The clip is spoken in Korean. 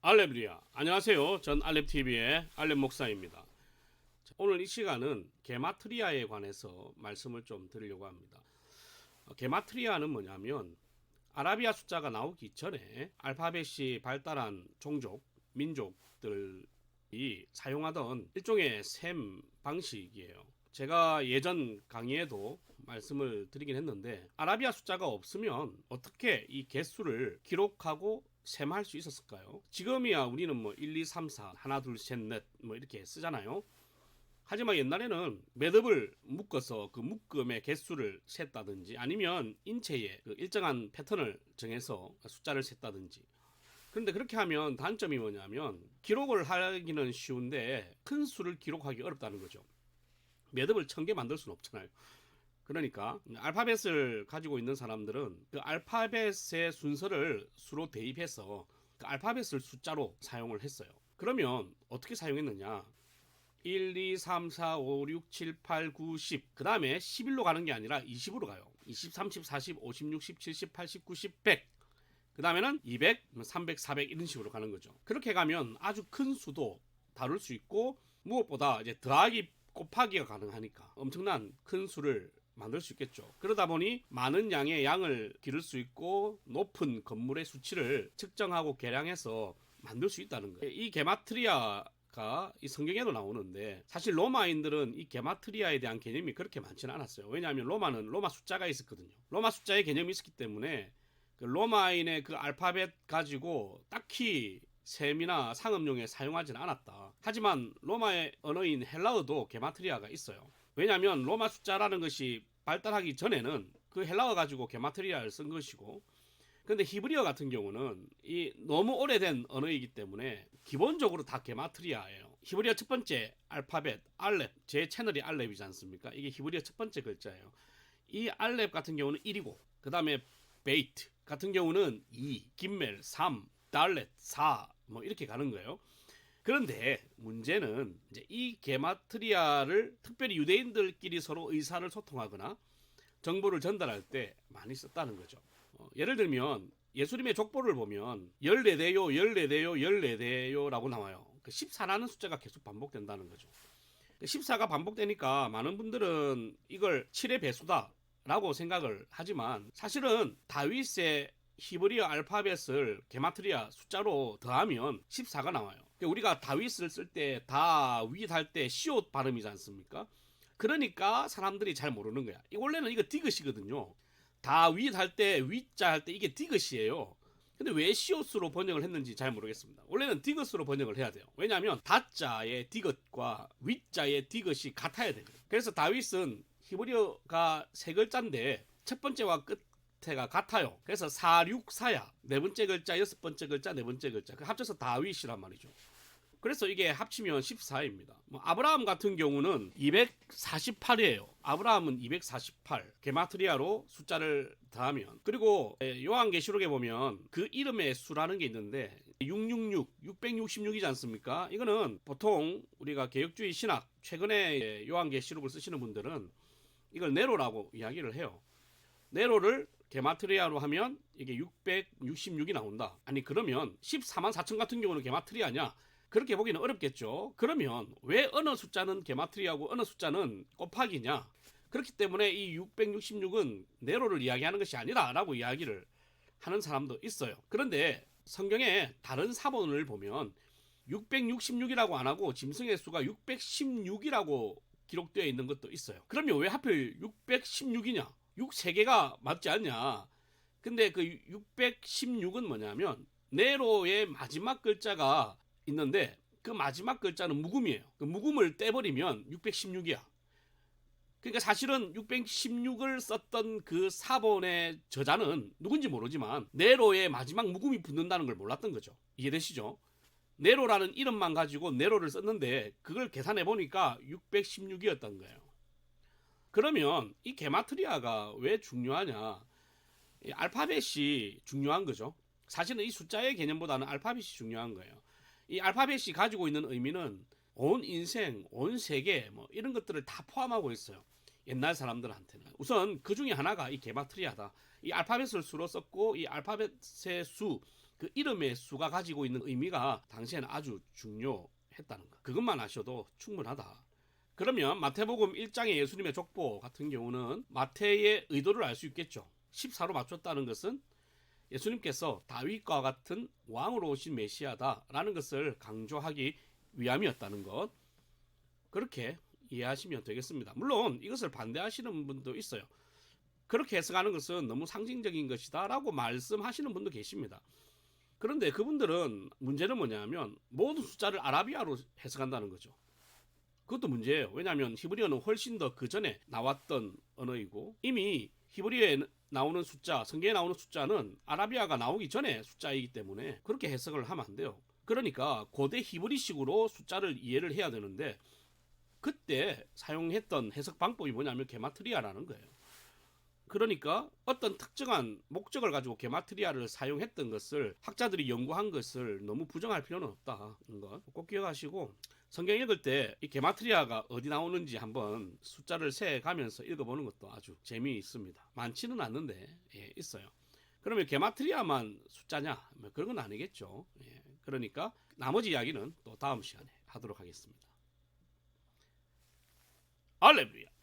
알렙리아 안녕하세요. 전 알렙TV의 알렙 목사입니다. 오늘 이 시간은 게마트리아에 관해서 말씀을 좀 드리려고 합니다. 게마트리아는 뭐냐면 아라비아 숫자가 나오기 전에 알파벳이 발달한 종족, 민족들이 사용하던 일종의 셈 방식이에요. 제가 예전 강의에도 말씀을 드리긴 했는데 아라비아 숫자가 없으면 어떻게 이 개수를 기록하고 셈할 수 있었을까요? 지금이야 우리는 뭐 1, 2, 3, 4, 하나, 둘, 셋, 넷 뭐 이렇게 쓰잖아요. 하지만 옛날에는 매듭을 묶어서 그 묶음의 개수를 셌다든지 아니면 인체에 그 일정한 패턴을 정해서 숫자를 셌다든지. 그런데 그렇게 하면 단점이 뭐냐면 기록을 하기는 쉬운데 큰 수를 기록하기 어렵다는 거죠. 매듭을 1000개 만들 수는 없잖아요. 그러니까 알파벳을 가지고 있는 사람들은 그 알파벳의 순서를 수로 대입해서 그 알파벳을 숫자로 사용을 했어요. 그러면 어떻게 사용했느냐? 1, 2, 3, 4, 5, 6, 7, 8, 9, 10. 그 다음에 11로 가는 게 아니라 20으로 가요. 20, 30, 40, 50, 60, 70, 80, 90, 100. 그 다음에는 200, 300, 400 이런 식으로 가는 거죠. 그렇게 가면 아주 큰 수도 다룰 수 있고 무엇보다 이제 더하기 곱하기가 가능하니까 엄청난 큰 수를 만들 수 있겠죠. 그러다 보니 많은 양의 양을 기를 수 있고 높은 건물의 수치를 측정하고 계량해서 만들 수 있다는 거예요. 이 게마트리아가 이 성경에도 나오는데 사실 로마인들은 이 게마트리아에 대한 개념이 그렇게 많지는 않았어요. 왜냐하면 로마는 로마 숫자가 있었거든요. 로마 숫자의 개념이 있었기 때문에 그 로마인의 그 알파벳 가지고 딱히 셈이나 상업용에 사용하지는 않았다. 하지만 로마의 언어인 헬라어도 게마트리아가 있어요. 왜냐하면 로마 숫자라는 것이 발달하기 전에는 그 헬라어 가지고 게마트리아를 쓴 것이고, 근데 히브리어 같은 경우는 이 너무 오래된 언어이기 때문에 기본적으로 다 게마트리아예요. 히브리어 첫 번째 알파벳 알렙, 제 채널이 알렙이지 않습니까? 이게 히브리어 첫 번째 글자예요. 이 알렙 같은 경우는 1이고, 그 다음에 베이트 같은 경우는 2, 김멜 3, 달렛 4 뭐 이렇게 가는 거예요. 그런데 문제는 이제 이 게마트리아를 특별히 유대인들끼리 서로 의사를 소통하거나 정보를 전달할 때 많이 썼다는 거죠. 예를 들면 예수님의 족보를 보면 14대요, 14대요, 14대요 라고 나와요. 그 14라는 숫자가 계속 반복된다는 거죠. 14가 반복되니까 많은 분들은 이걸 7의 배수다 라고 생각을 하지만 사실은 다윗의 히브리어 알파벳을 게마트리아 숫자로 더하면 14가 나와요. 우리가 다윗을 쓸 때 다윗 할 때 시옷 발음이지 않습니까? 그러니까 사람들이 잘 모르는 거야. 원래는 이거 디귿이거든요. 다윗 할 때 위자 할 때 이게 디귿이에요. 근데 왜 시옷으로 번역을 했는지 잘 모르겠습니다. 원래는 디귿으로 번역을 해야 돼요. 왜냐하면 다자의 디귿과 윗자의 디귿이 같아야 돼요. 그래서 다윗은 히브리어가 세 글자인데 첫 번째와 끝에가 같아요. 그래서 464야. 네 번째 글자, 여섯 번째 글자, 네 번째 글자. 합쳐서 다윗이란 말이죠. 그래서 이게 합치면 14입니다. 아브라함 같은 경우는 248이에요. 아브라함은 248. 게마트리아로 숫자를 더하면. 그리고 요한계시록에 보면 그 이름의 수라는 게 있는데 666, 666이지 않습니까? 이거는 보통 우리가 개혁주의 신학 최근에 요한계시록을 쓰시는 분들은 이걸 네로라고 이야기를 해요. 네로를 게마트리아로 하면 이게 666이 나온다. 아니 그러면 14만 4천 같은 경우는 게마트리아냐? 그렇게 보기는 어렵겠죠. 그러면 왜 어느 숫자는 게마트리아고 어느 숫자는 곱하기냐? 그렇기 때문에 이 666은 네로를 이야기하는 것이 아니다라고 이야기를 하는 사람도 있어요. 그런데 성경에 다른 사본을 보면 666이라고 안 하고 짐승의 수가 616이라고 기록되어 있는 것도 있어요. 그러면 왜 하필 616이냐? 6 3개가 맞지 않냐? 근데 그 616은 뭐냐면 네로의 마지막 글자가 있는데 그 마지막 글자는 묵음이에요. 그 묵음을 떼버리면 616이야. 그러니까 사실은 616을 썼던 그 사본의 저자는 누군지 모르지만 네로의 마지막 묵음이 붙는다는 걸 몰랐던 거죠. 이해되시죠? 네로라는 이름만 가지고 네로를 썼는데 그걸 계산해 보니까 616이었던 거예요. 그러면 이 게마트리아가 왜 중요하냐? 이 알파벳이 중요한 거죠. 사실은 이 숫자의 개념보다는 알파벳이 중요한 거예요. 이 알파벳이 가지고 있는 의미는 온 인생, 온 세계 뭐 이런 것들을 다 포함하고 있어요. 옛날 사람들한테는. 우선 그 중에 하나가 이 게마트리아다. 이 알파벳을 수로 썼고 이 알파벳의 수, 그 이름의 수가 가지고 있는 의미가 당시에는 아주 중요했다는 것. 그것만 아셔도 충분하다. 그러면 마태복음 1장의 예수님의 족보 같은 경우는 마태의 의도를 알 수 있겠죠. 14로 맞췄다는 것은 예수님께서 다윗과 같은 왕으로 오신 메시아다라는 것을 강조하기 위함이었다는 것. 그렇게 이해하시면 되겠습니다. 물론 이것을 반대하시는 분도 있어요. 그렇게 해석하는 것은 너무 상징적인 것이다 라고 말씀하시는 분도 계십니다. 그런데 그분들은 문제는 뭐냐면 모든 숫자를 아라비아로 해석한다는 거죠. 그것도 문제예요. 왜냐하면 히브리어는 훨씬 더 그 전에 나왔던 언어이고 이미 히브리어에 나오는 숫자, 성경에 나오는 숫자는 아라비아가 나오기 전에 숫자이기 때문에 그렇게 해석을 하면 안 돼요. 그러니까 고대 히브리식으로 숫자를 이해를 해야 되는데 그때 사용했던 해석 방법이 뭐냐면 게마트리아라는 거예요. 그러니까 어떤 특정한 목적을 가지고 게마트리아를 사용했던 것을 학자들이 연구한 것을 너무 부정할 필요는 없다는 것 꼭 기억하시고 성경 읽을 때 이 게마트리아가 어디 나오는지 한번 숫자를 세가면서 읽어보는 것도 아주 재미있습니다. 많지는 않는데 있어요. 그러면 게마트리아만 숫자냐? 뭐 그런 건 아니겠죠. 그러니까 나머지 이야기는 또 다음 시간에 하도록 하겠습니다. 할렐루야.